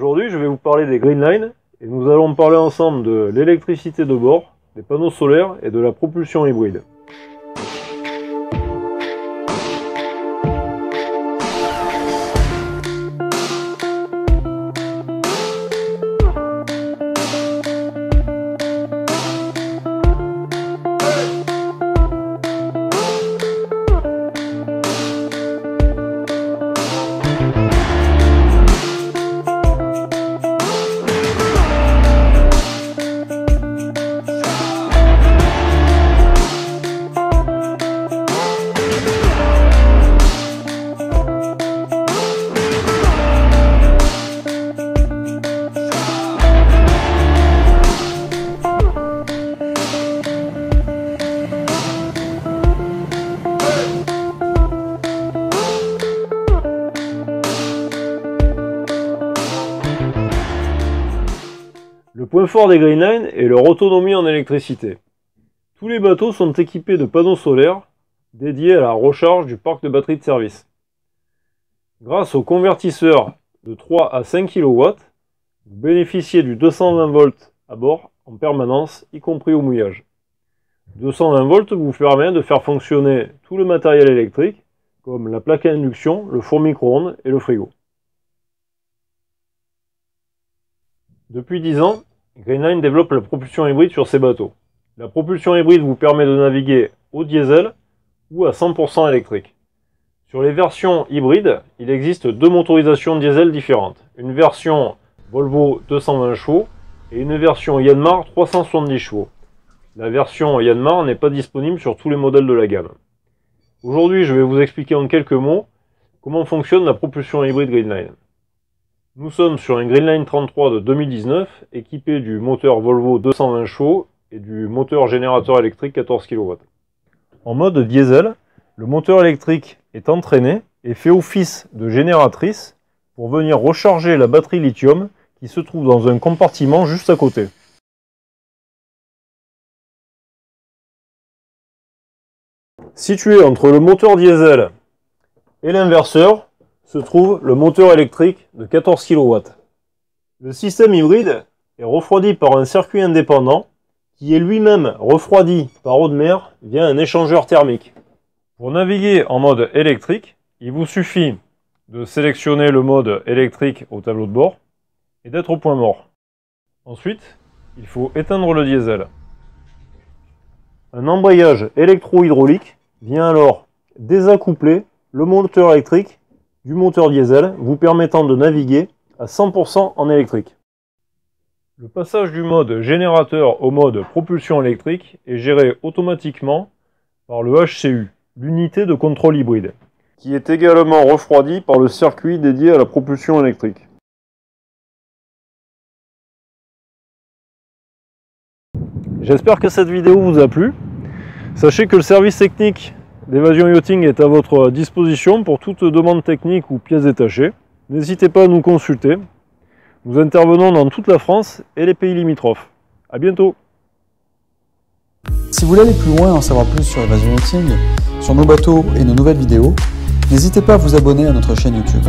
Aujourd'hui, je vais vous parler des Greenline et nous allons parler ensemble de l'électricité de bord, des panneaux solaires et de la propulsion hybride. Le point fort des Greenline est leur autonomie en électricité. Tous les bateaux sont équipés de panneaux solaires dédiés à la recharge du parc de batterie de service. Grâce au convertisseur de 3 à 5 kW, vous bénéficiez du 220 volts à bord en permanence, y compris au mouillage. 220 volts vous permet de faire fonctionner tout le matériel électrique, comme la plaque à induction, le four micro-ondes et le frigo. Depuis 10 ans, Greenline développe la propulsion hybride sur ses bateaux. La propulsion hybride vous permet de naviguer au diesel ou à 100% électrique. Sur les versions hybrides, il existe deux motorisations diesel différentes. Une version Volvo 220 chevaux et une version Yanmar 370 chevaux. La version Yanmar n'est pas disponible sur tous les modèles de la gamme. Aujourd'hui, je vais vous expliquer en quelques mots comment fonctionne la propulsion hybride Greenline. Nous sommes sur un Greenline 33 de 2019, équipé du moteur Volvo 220 chevaux et du moteur générateur électrique 14 kW. En mode diesel, le moteur électrique est entraîné et fait office de génératrice pour venir recharger la batterie lithium qui se trouve dans un compartiment juste à côté. Situé entre le moteur diesel et l'inverseur, se trouve le moteur électrique de 14 kW. Le système hybride est refroidi par un circuit indépendant qui est lui-même refroidi par eau de mer via un échangeur thermique. Pour naviguer en mode électrique, il vous suffit de sélectionner le mode électrique au tableau de bord et d'être au point mort. Ensuite, il faut éteindre le diesel. Un embrayage électro-hydraulique vient alors désaccoupler le moteur électrique du moteur diesel, vous permettant de naviguer à 100% en électrique. Le passage du mode générateur au mode propulsion électrique est géré automatiquement par le HCU, l'unité de contrôle hybride, qui est également refroidi par le circuit dédié à la propulsion électrique. J'espère que cette vidéo vous a plu. Sachez que le service technique d'Evasion Yachting est à votre disposition pour toute demande technique ou pièces détachées. N'hésitez pas à nous consulter. Nous intervenons dans toute la France et les pays limitrophes. A bientôt. Si vous voulez aller plus loin et en savoir plus sur Evasion Yachting, sur nos bateaux et nos nouvelles vidéos, n'hésitez pas à vous abonner à notre chaîne YouTube.